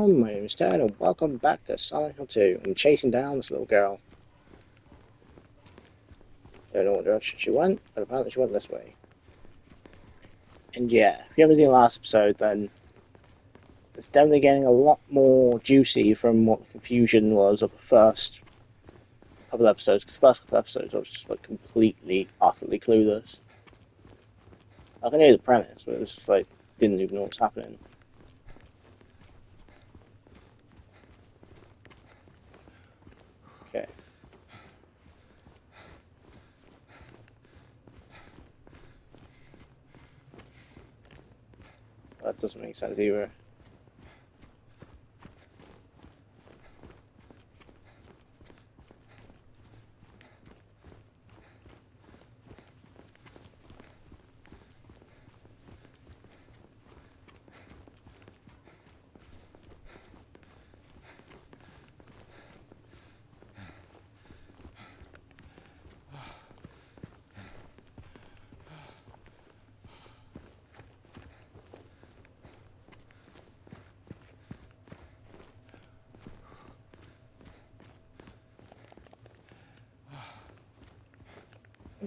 everyone, my name is Ted, and welcome back to Silent Hill 2. I'm chasing down this little girl. Don't know what direction she went, but apparently she went this way. And yeah, if you haven't seen the last episode, then it's definitely getting a lot more juicy from what the confusion was of the first couple of episodes, because the first couple of episodes I was just like completely, utterly clueless. Like, I knew the premise, but it was just like, didn't even know what was happening. Okay. That doesn't make sense either.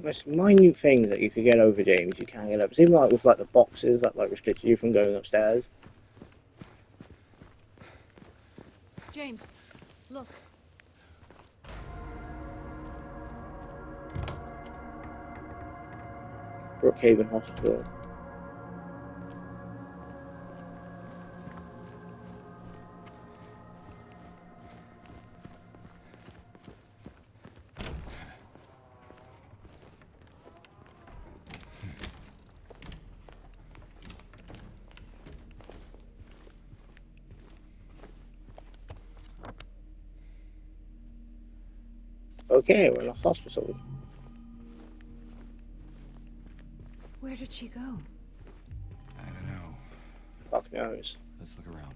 Most minute things that you could get over, James, you can't get up. It's even like with like the boxes that like restricted you from going upstairs. James, look. Brookhaven Hospital. Okay, we're in a hospital. Where did she go? I don't know. Fuck knows. Let's look around.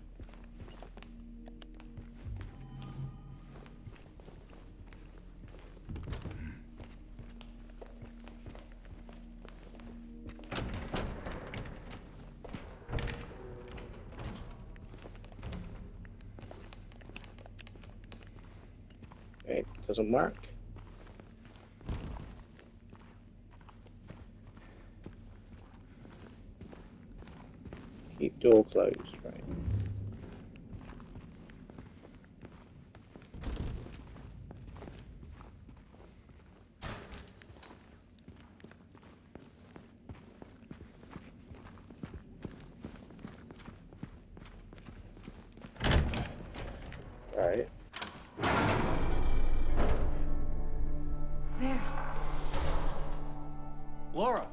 It doesn't work. Keep door closed, right. Right. There. Laura!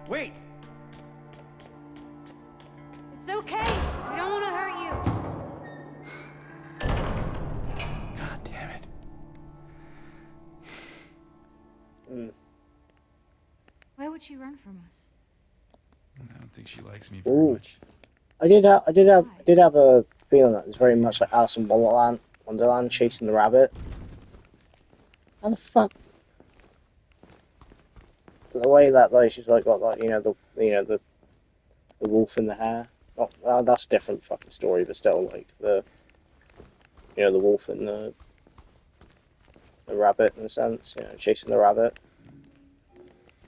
Wait! It's okay. We don't want to hurt you. God damn it. Why would she run from us? I don't think she likes me very Ooh. much. I did have a feeling that it's very much like Alice in Wonderland chasing the rabbit. How the fuck? The way that like she's like got like the wolf in the hair. Oh, that's a different fucking story, but still like the wolf and the rabbit in a sense, chasing the rabbit.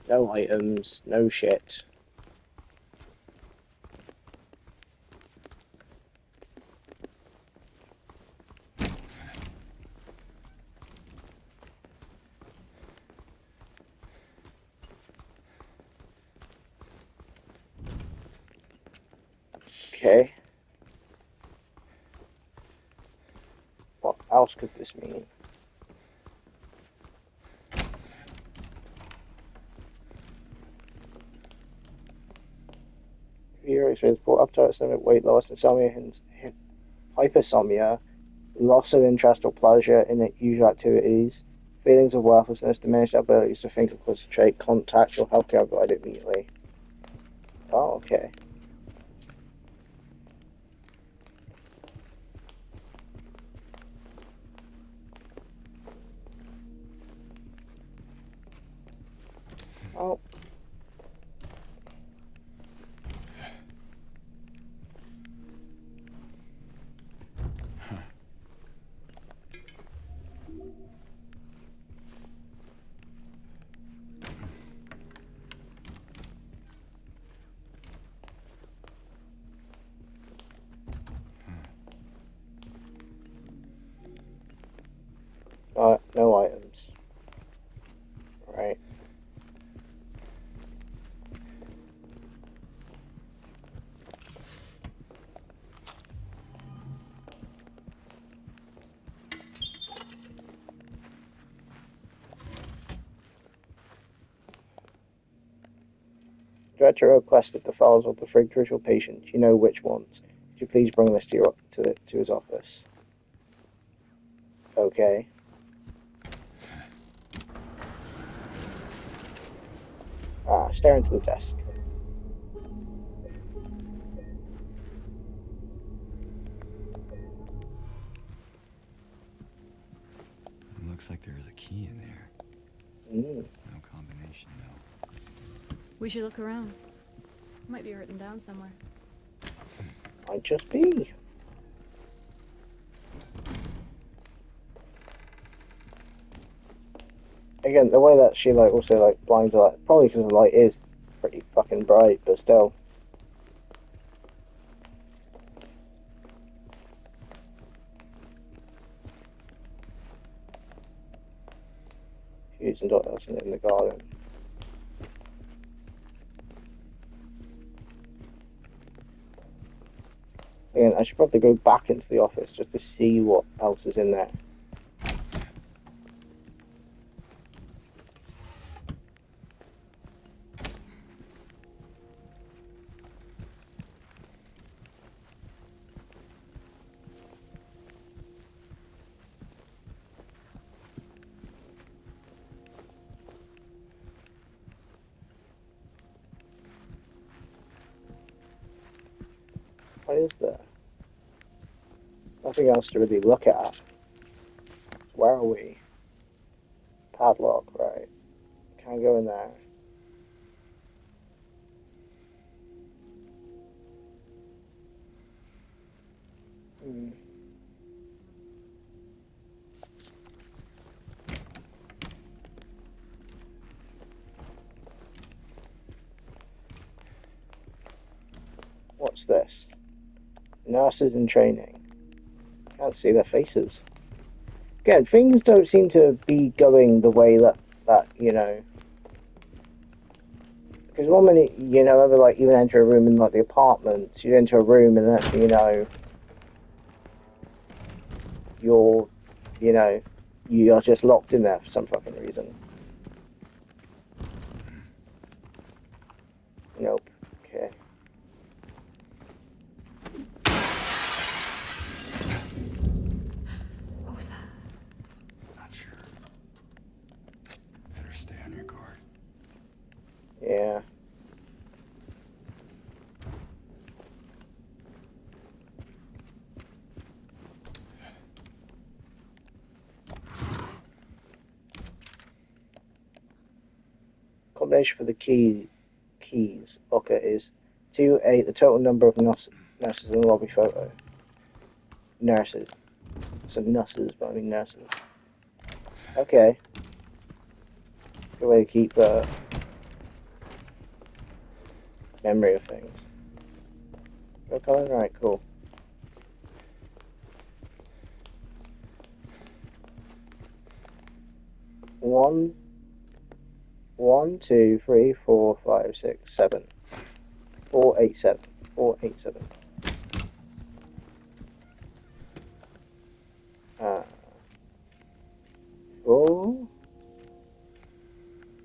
No items, no shit. Okay. What else could this mean? Your experience poor appetite, stomach, weight loss, insomnia, hypersomnia, loss of interest or pleasure in usual activities, feelings of worthlessness, diminished abilities to think or concentrate, contact your healthcare provider immediately. Oh, okay. Oh. Director requested the files of the 3 crucial patients. You know which ones. Could you please bring this to his office? Okay. Stare into the desk. It looks like there is a key in there. Mm. No combination, though. We should look around. Might be written down somewhere. Might just be. Again, the way that she also blinds the light, probably because the light is pretty fucking bright, but still. Using dots in the garden. Again, I should probably go back into the office just to see what else is in there. What is there? Nothing else to really look at. So where are we? Padlock, right. Can't go in there. Hmm. What's this? Nurses in training. Can't see their faces. Again, things don't seem to be going the way that because one minute, ever even enter a room in the apartments, you enter a room and actually, you're, you're just locked in there for some fucking reason. Nope. Okay. What was that? Not sure. Better stay on your guard. Yeah. Combination for the keys locker is 2-8, the total number of nurses in the lobby photo. Nurses. So nurses, but I mean nurses. Okay. Good way to keep memory of things. Go color? Right, cool. One, 2, 3, 4, 5, 6, 7. 487. 487. 4,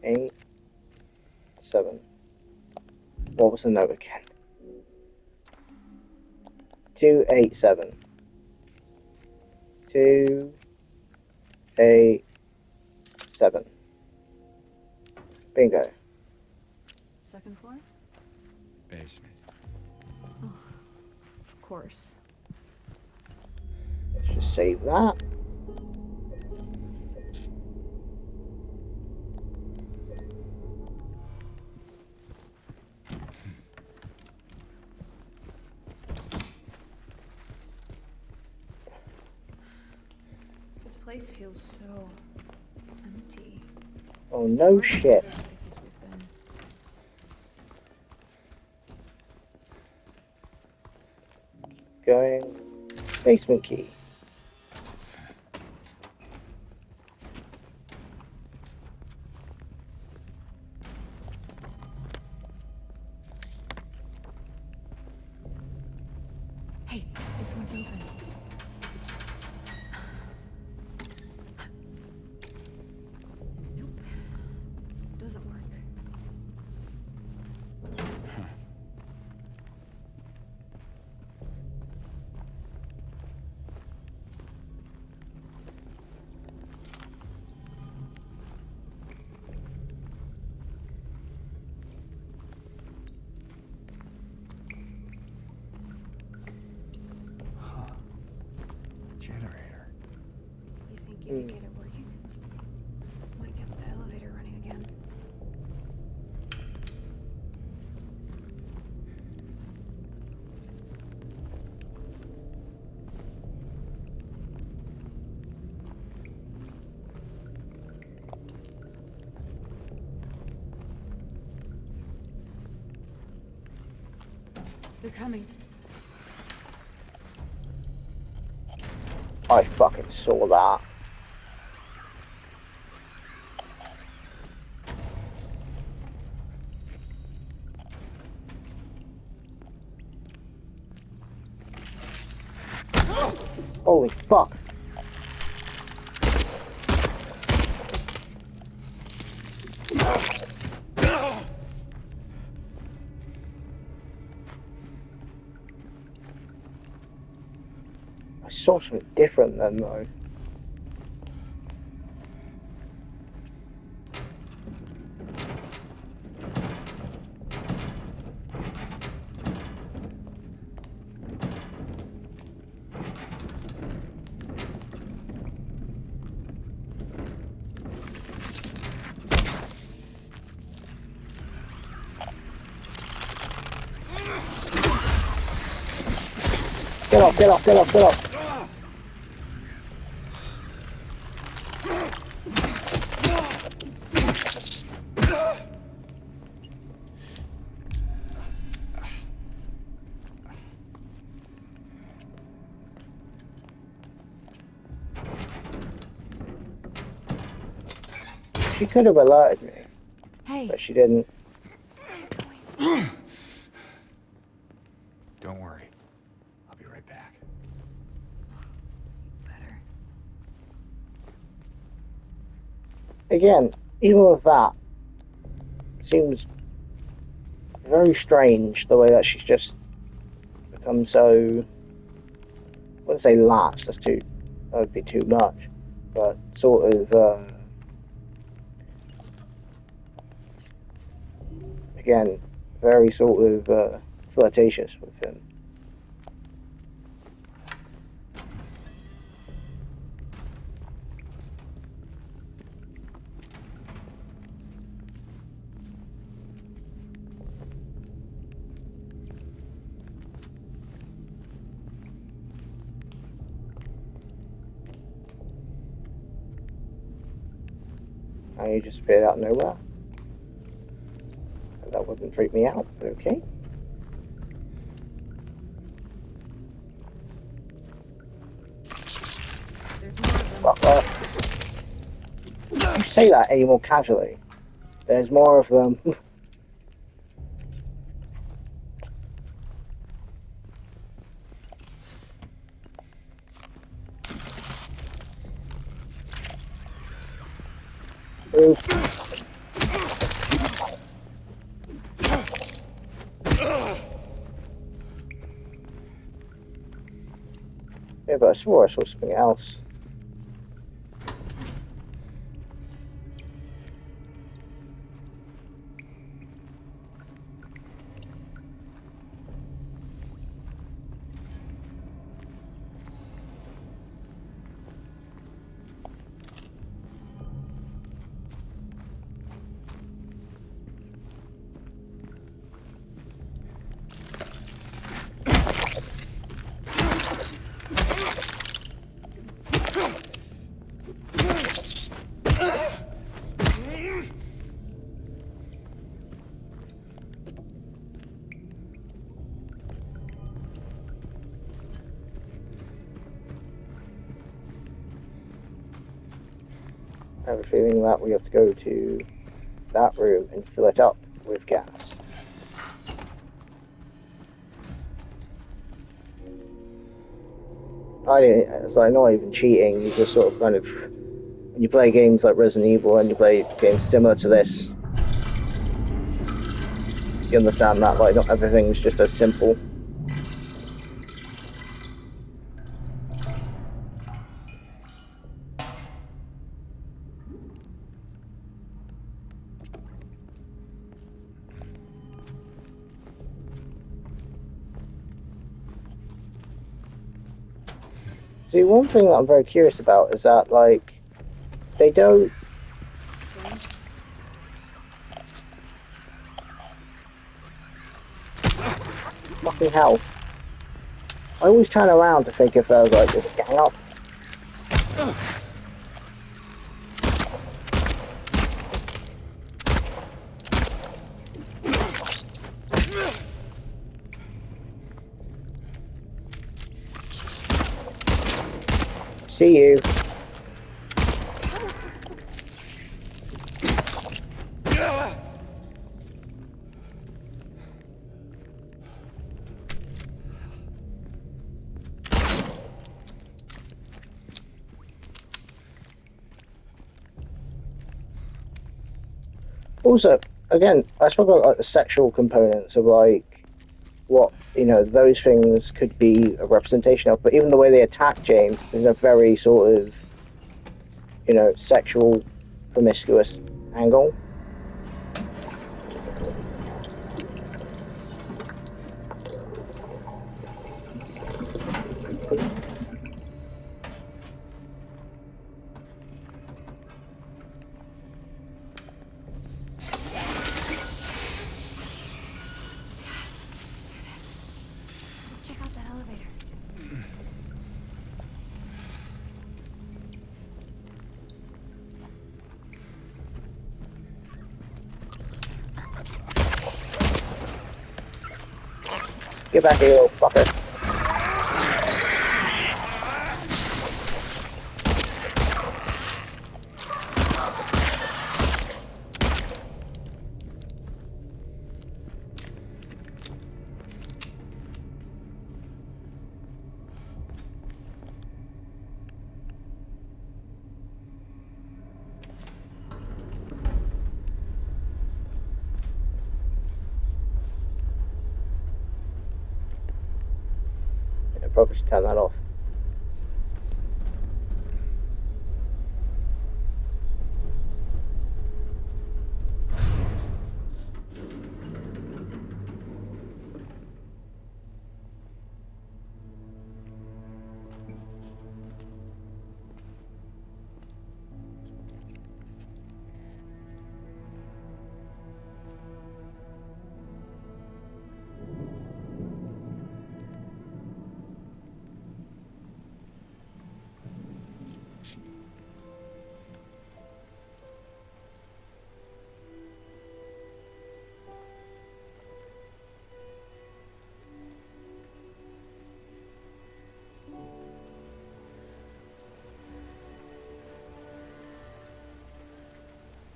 8, 7. What was the note again? 287. 287. Bingo. Second floor? Basement. Of course. Let's just save that. This place feels so empty. Oh no shit. Places we've been. Going. Basement key. Hey, this one's open. Nope. Doesn't work. generator. You think you could get it working? Might get the elevator running again. They're coming. I fucking saw that. Holy fuck. I saw something different then though. Get off, get off, get off, get off. She could have alerted me, Hey. but she didn't. Don't worry. I'll be right back. Better. Again, even with that, it seems very strange the way that she's just become so. I wouldn't say lax. That would be too much, but sort of. Again, very sort of flirtatious with him. And he just appeared out of nowhere. That wouldn't freak me out, but okay. There's more of them. Fuck off. You say that any more casually. There's more of them. Move. Yeah, but I swore I saw something else. I have a feeling that we have to go to that room and fill it up with gas. It's like not even cheating, you just sort of kind of, when you play games like Resident Evil and you play games similar to this, you understand that, like, not everything's just as simple. See, one thing that I'm very curious about is that, like, they don't. James? Fucking hell. I always turn around to think if like, there's a gang up. See you. Also, again, I spoke about like the sexual components of like what those things could be a representation of, but even the way they attack James is a very sort of sexual, promiscuous angle. Let's check out that elevator. Get back here, you little fucker. I probably should turn that off.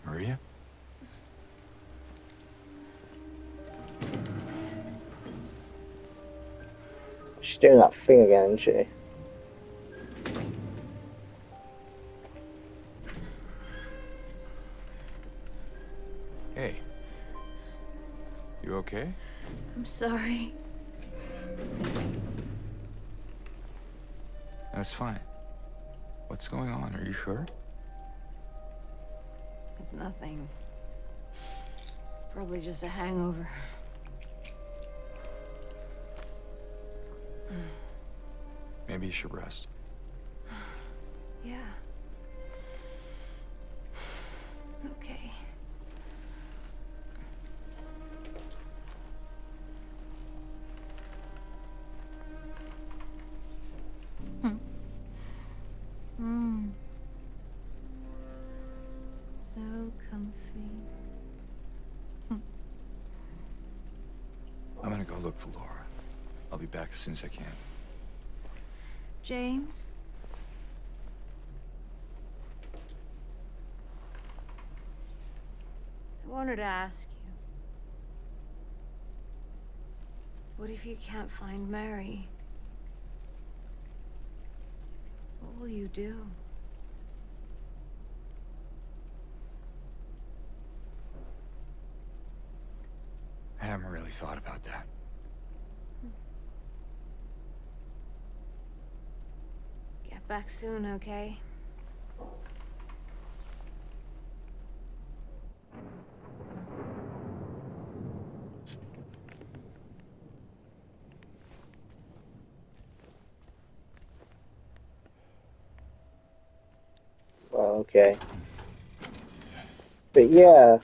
Maria? She's doing that thing again, isn't she? Hey. You okay? I'm sorry. That's fine. What's going on? Are you sure? It's nothing. Probably just a hangover. Maybe you should rest. Yeah. Okay. Hmm. So comfy. I'm gonna go look for Laura. I'll be back as soon as I can. James? I wanted to ask you. What if you can't find Mary? What will you do? I haven't really thought about that. Get back soon, okay? Okay. But yeah,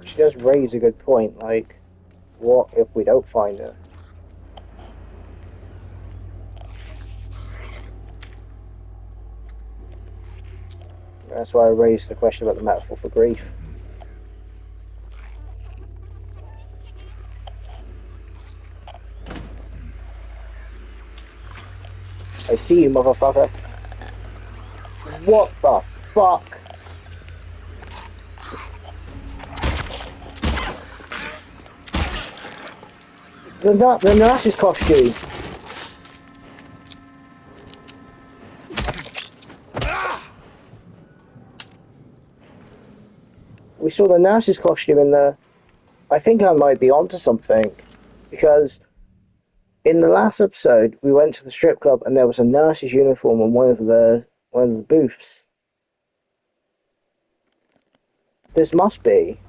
she does raise a good point. Like, what if we don't find her? That's why I raised the question about the metaphor for grief. I see you, motherfucker. What the fuck? The nurse's costume. We saw the nurse's costume in the. I think I might be onto something, because in the last episode we went to the strip club and there was a nurse's uniform on one of the booths. This must be.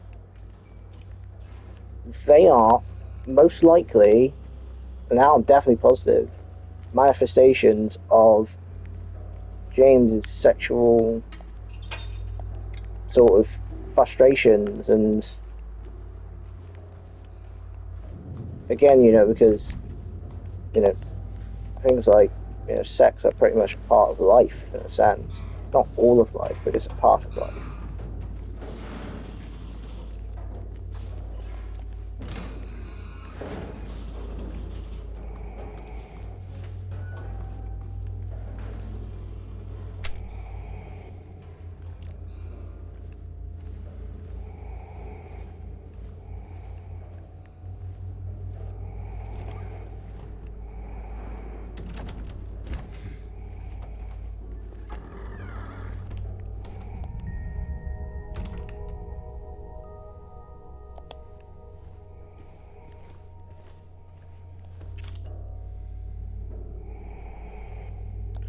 They are most likely, and now I'm definitely positive, manifestations of James's sexual sort of frustrations, and again, because things like sex are pretty much a part of life in a sense. It's not all of life, but it's a part of life.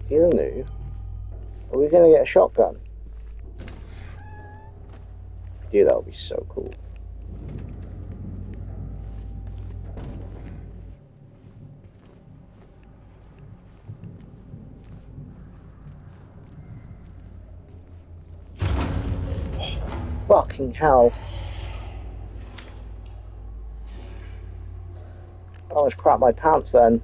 You knew. Are we gonna get a shotgun? Dude, that would be so cool. Fucking hell. I almost crap my pants then.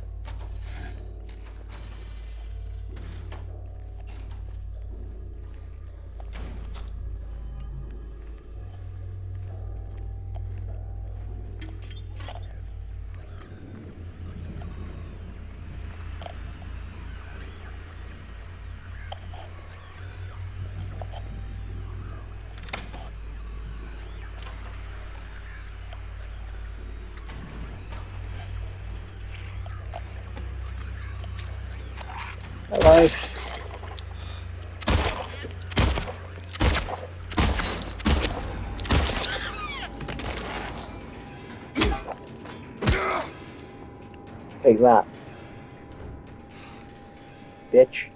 Hello. Take that. Bitch.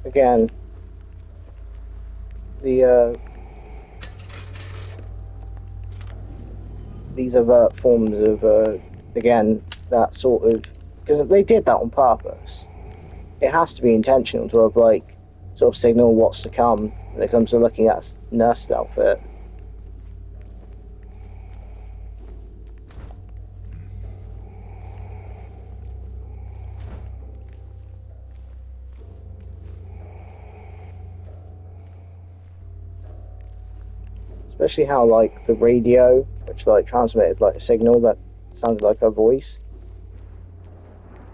Again, these overt forms of, again, that sort of, because they did that on purpose. It has to be intentional to have, like, sort of signal what's to come when it comes to looking at a nurse's outfit. Especially how, like, the radio, which, like, transmitted, like, a signal that sounded like her voice.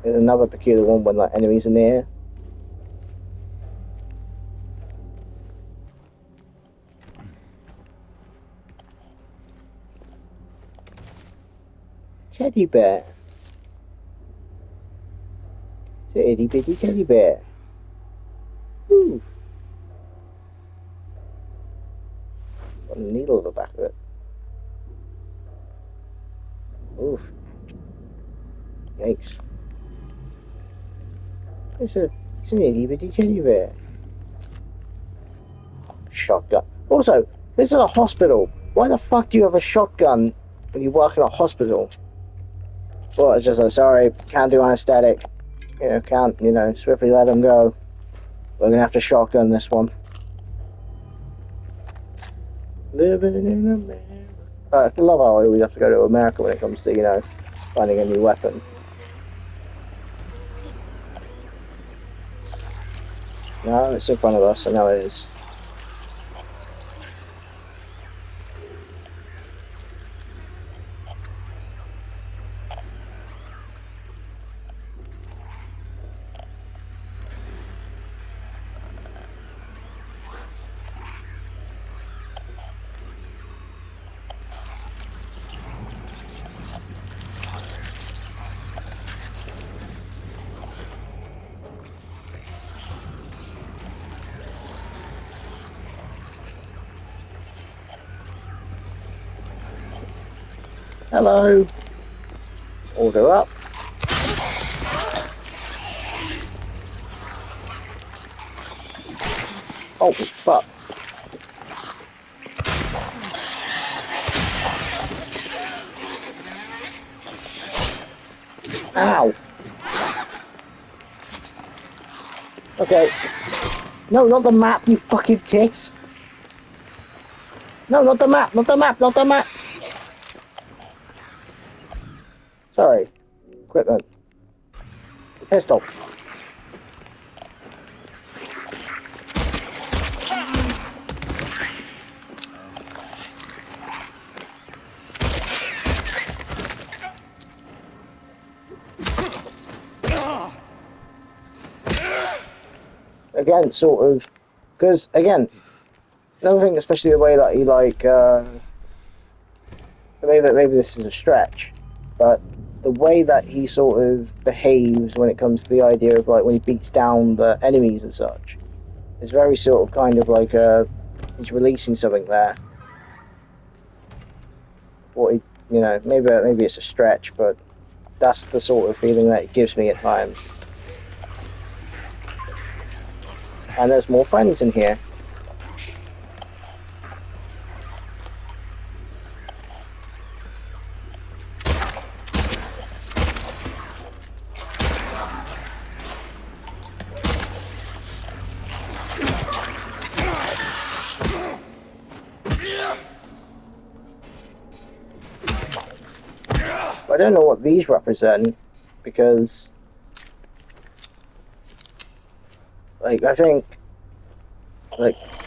There's another peculiar one when, like, enemies are near. Teddy bear. It's an itty bitty teddy bear. Ooh. Got a needle at the back of it. Oof. Yikes. It's a It's an itty bitty teddy bear. Shotgun. Also, this is a hospital. Why the fuck do you have a shotgun when you work in a hospital? Well, it's just like, sorry, can't do anesthetic. You know, can't, swiftly let him go. We're gonna have to shotgun this one. Living in America. I love how I always have to go to America when it comes to, finding a new weapon. No, it's in front of us. I know it is. Hello. Order up. Oh, fuck. Ow. Okay. No, not the map, you fucking tits. No, not the map, not the map, not the map. Sorry. Equipment. Pistol. Again, sort of, because again, another thing, especially the way that he maybe this is a stretch, but the way that he sort of behaves when it comes to the idea of like when he beats down the enemies and such, is very sort of kind of like he's releasing something there. What he, maybe it's a stretch, but that's the sort of feeling that it gives me at times. And there's more friends in here. I don't know what these represent, because I think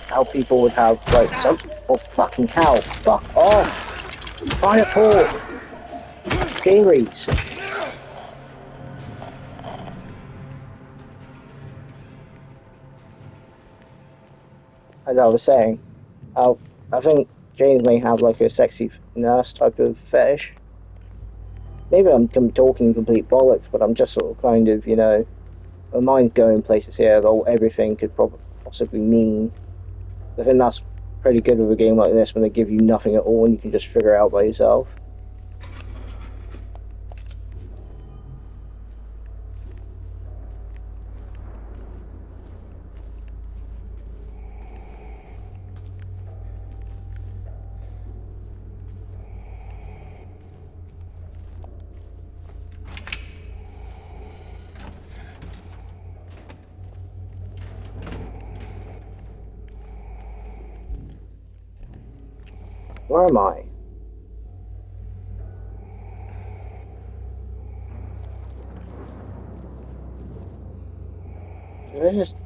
how people would have some. Oh fucking hell! Fuck off! Fire talk. Theories. As I was saying, I think James may have a sexy nurse type of fetish. Maybe I'm talking complete bollocks, but I'm just sort of kind of, my mind's going places here about what everything could possibly mean. I think that's pretty good with a game like this when they give you nothing at all and you can just figure it out by yourself. Where am I? Did I just...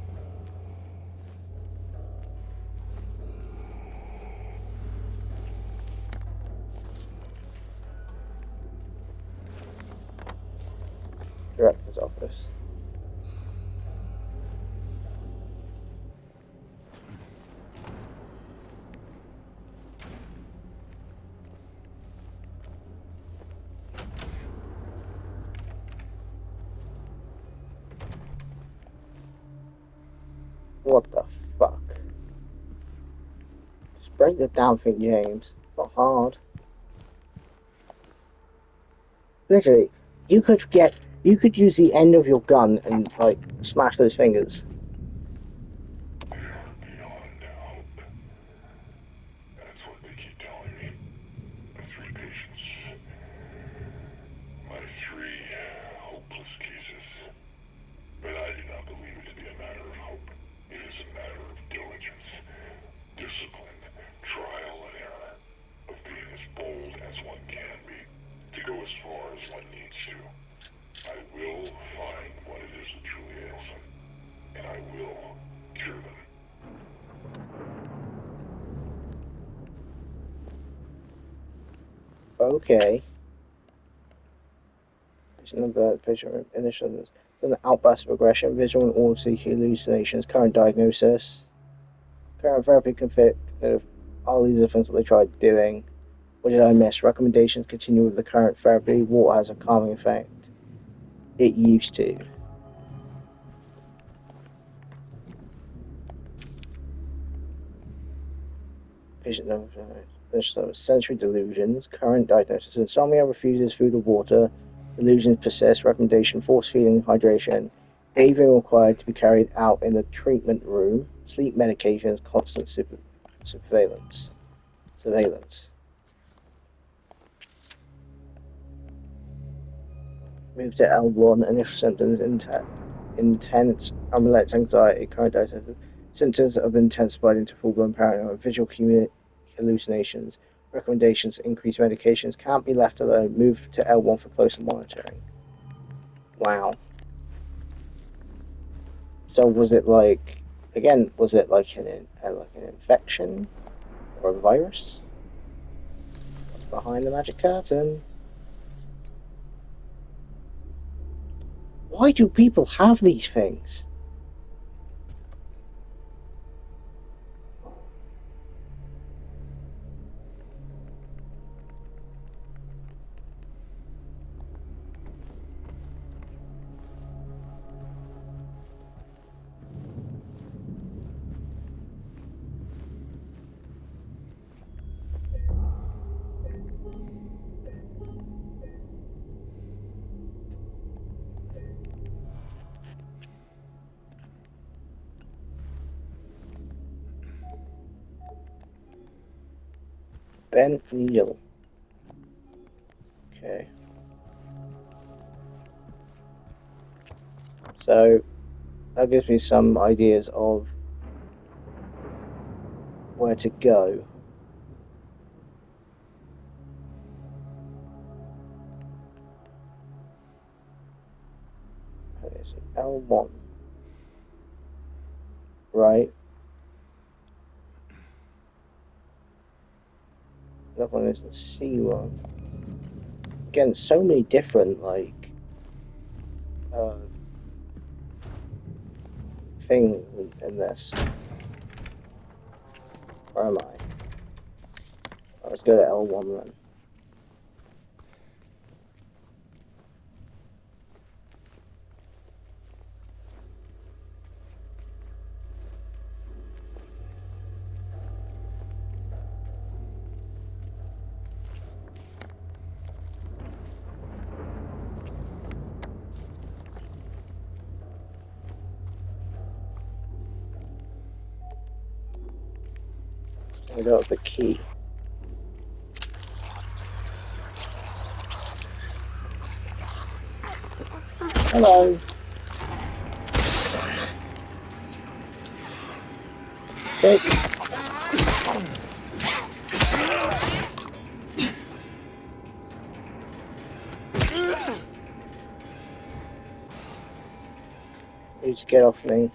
Director's office. What the fuck? Just break the damn thing, James. It's not hard. Literally, you could get You could use the end of your gun and like smash those fingers. Beyond hope. That's what they keep telling me. My 3 patients. My 3 hopeless cases. But I do not believe it to be a matter of hope. It is a matter of diligence, discipline, trial and error, of being as bold as one can be, to go as far as one needs to. I will find what it is that truly ails them, and I will cure them. Okay. Patient initial an outburst of aggression, visual and auditory hallucinations, current diagnosis. Current therapy consider all these are things what they tried doing. What did I miss? Recommendations continue with the current therapy. Water has a calming effect. It used to. Patient number sensory delusions. Current diagnosis: insomnia, refuses food or water. Delusions persist. Recommendation: force feeding, hydration. Bathing required to be carried out in the treatment room. Sleep medications, constant surveillance. Surveillance. Move to L1 and if symptoms intense unrelated anxiety, current diagnosis. Symptoms have intensified into full-blown paranoia, visual hallucinations. Recommendations: increase medications. Can't be left alone. Move to L1 for closer monitoring. Wow. So was it like, again, was it like an infection or a virus? What's behind the magic curtain? Why do people have these things? Bent needle. Okay. So that gives me some ideas of where to go. Okay, so L1. Right. Another one is the C1. Again, so many different like things in this. Where am I? Oh, let's go to L1 then. I got the key. Hello. Okay. You just get off me.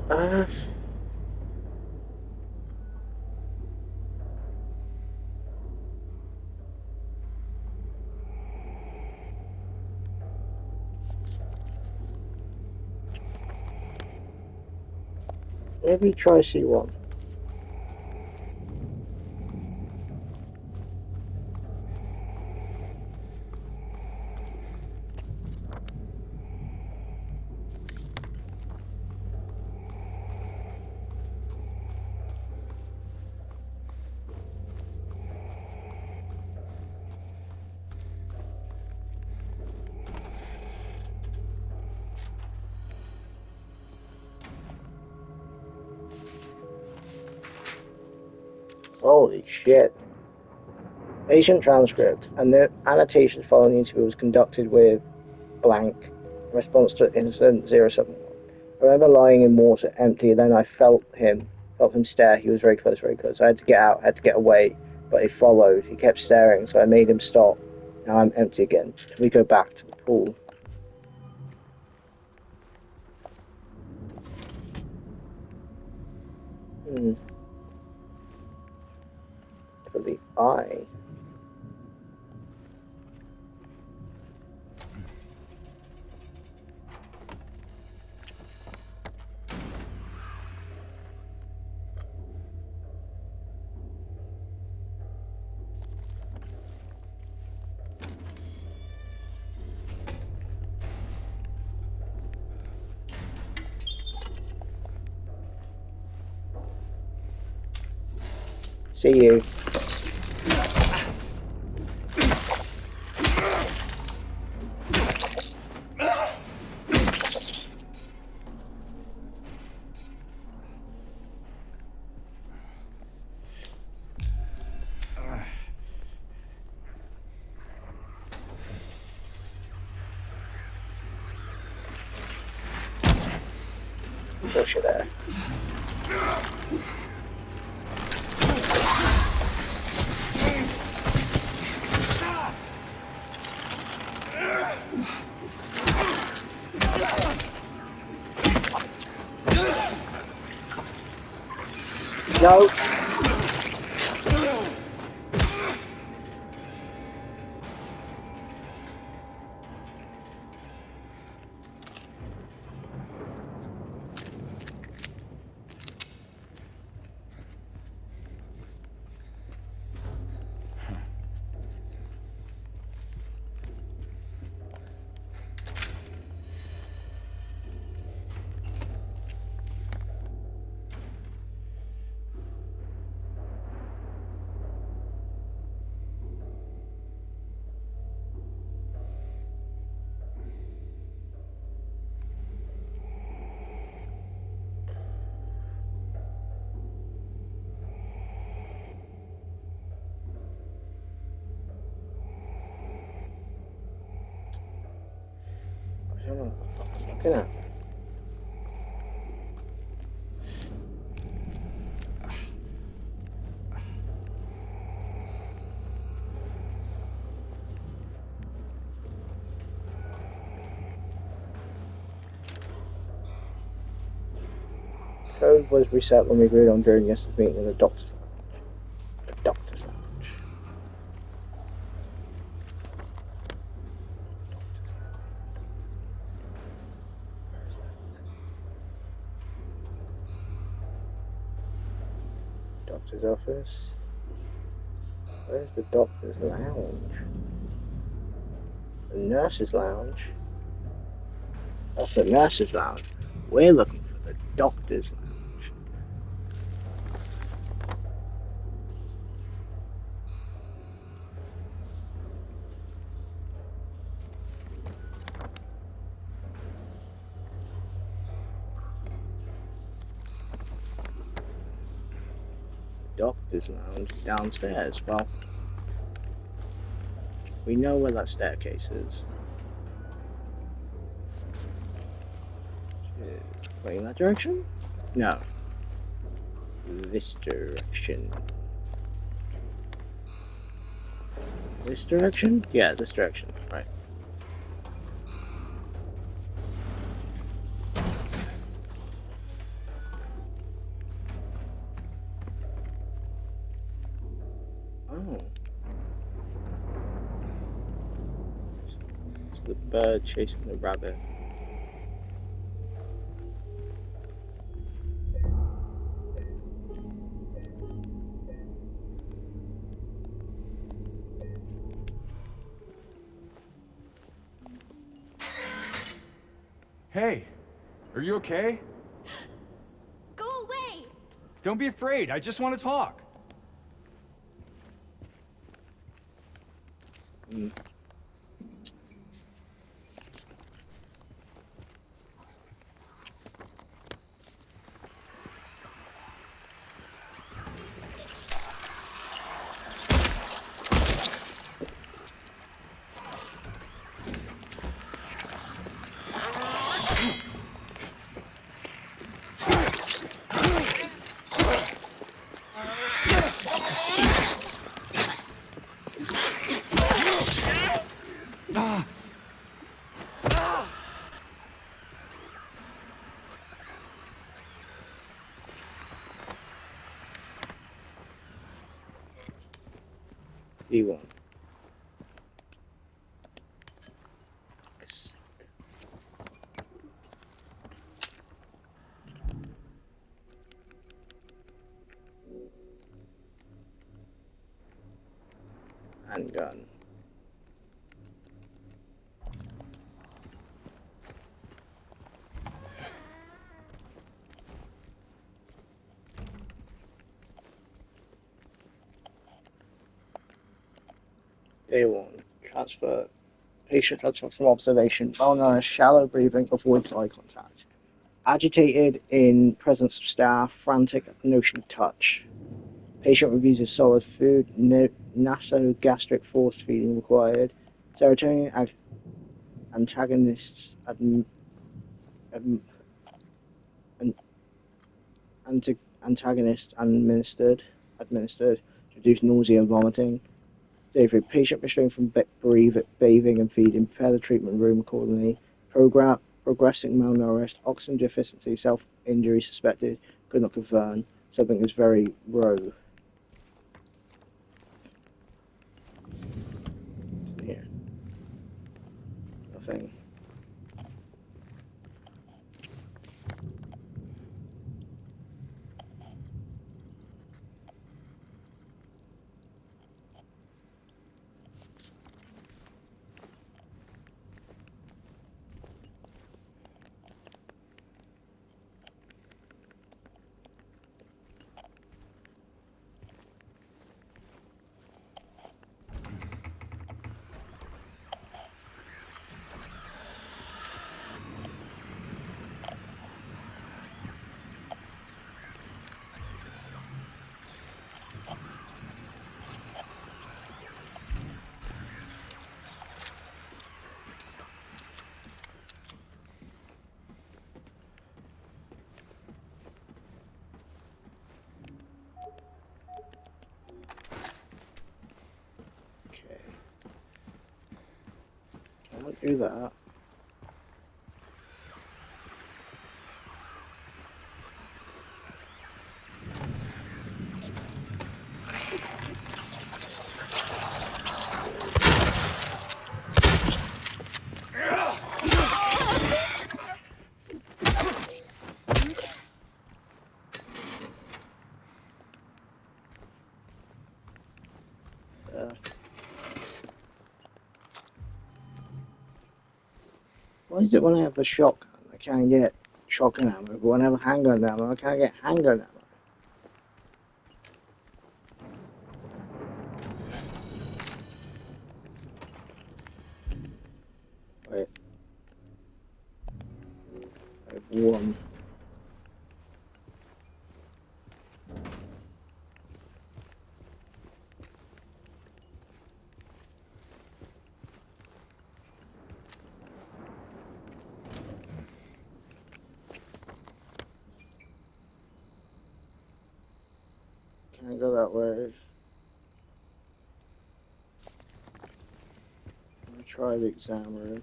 Uh, maybe try C1. Holy shit. Patient transcript. And the annotation following the interview was conducted with blank in response to incident 071. I remember lying in water empty, then I felt him stare. He was very close, very close. I had to get out, had to get away, but he followed. He kept staring, so I made him stop. Now I'm empty again. Can we go back to the pool? To the eye. See you. Push it there. No. I don't know what the fuck I'm looking at. Code was reset when we agreed on during yesterday's meeting in the doctor's lounge. The doctor's lounge. Where is that? Doctor's office. Where's the doctor's lounge? The nurse's lounge. That's the nurse's lounge. We're looking for the doctor's lounge. Doctor's lounge is downstairs. Well, we know where that staircase is. Going in that direction? No. This direction. This direction? Yeah, this direction. Right. Oh. It's the bird chasing the rabbit. Hey, are you okay? Go away! Don't be afraid. I just want to talk. D1. Sick. Handgun. A1. Transfer. Patient transfer from observation. Malnourished, shallow breathing, avoids eye contact. Agitated in presence of staff, frantic at the notion of touch. Patient refuses solid food, nasogastric force feeding required. Serotonin antagonists adm- an- antagonist administered to reduce nausea and vomiting. David, patient restrained from bathing and feeding. Prepare the treatment room accordingly. Progressing malnourished. Oxygen deficiency. Self-injury suspected. Could not confirm. Something is very low. Here. Nothing. Okay. Can't do that. Why is it when I have the shotgun, I can't get shotgun ammo, but when I have a handgun ammo, I can't get handgun ammo? Wait. I have one. Can't go that way. Let me try the exam room.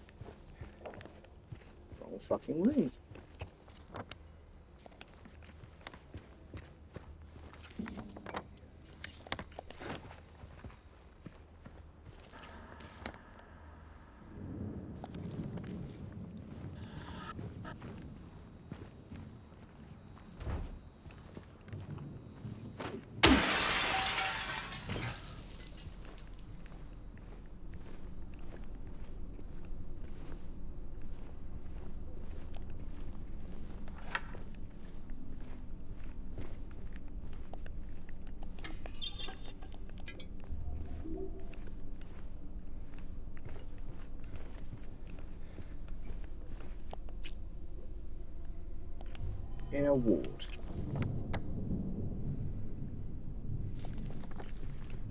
Wrong fucking way. In a ward.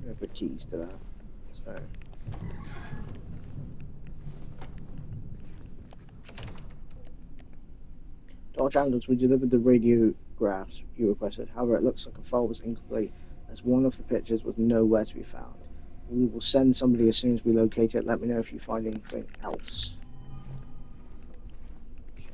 I have the keys to that. So. Dr. Andrews, we delivered the radiographs you requested. However, it looks like a file was incomplete, as one of the pictures was nowhere to be found. We will send somebody as soon as we locate it. Let me know if you find anything else. Okay.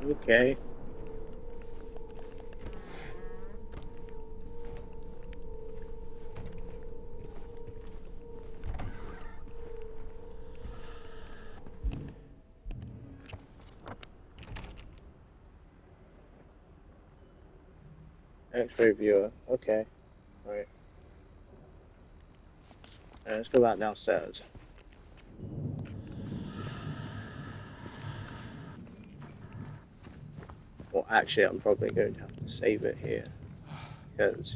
Okay. X-ray viewer. Okay. Right. Let's go back downstairs. Well, actually, I'm probably going to have to save it here because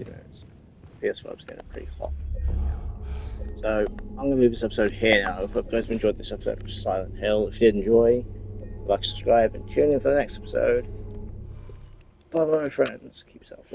PS5's getting pretty hot. So I'm going to leave this episode here now. I hope you guys enjoyed this episode of Silent Hill. If you did enjoy, like, subscribe, and tune in for the next episode. Bye bye, my friends. Keep yourself.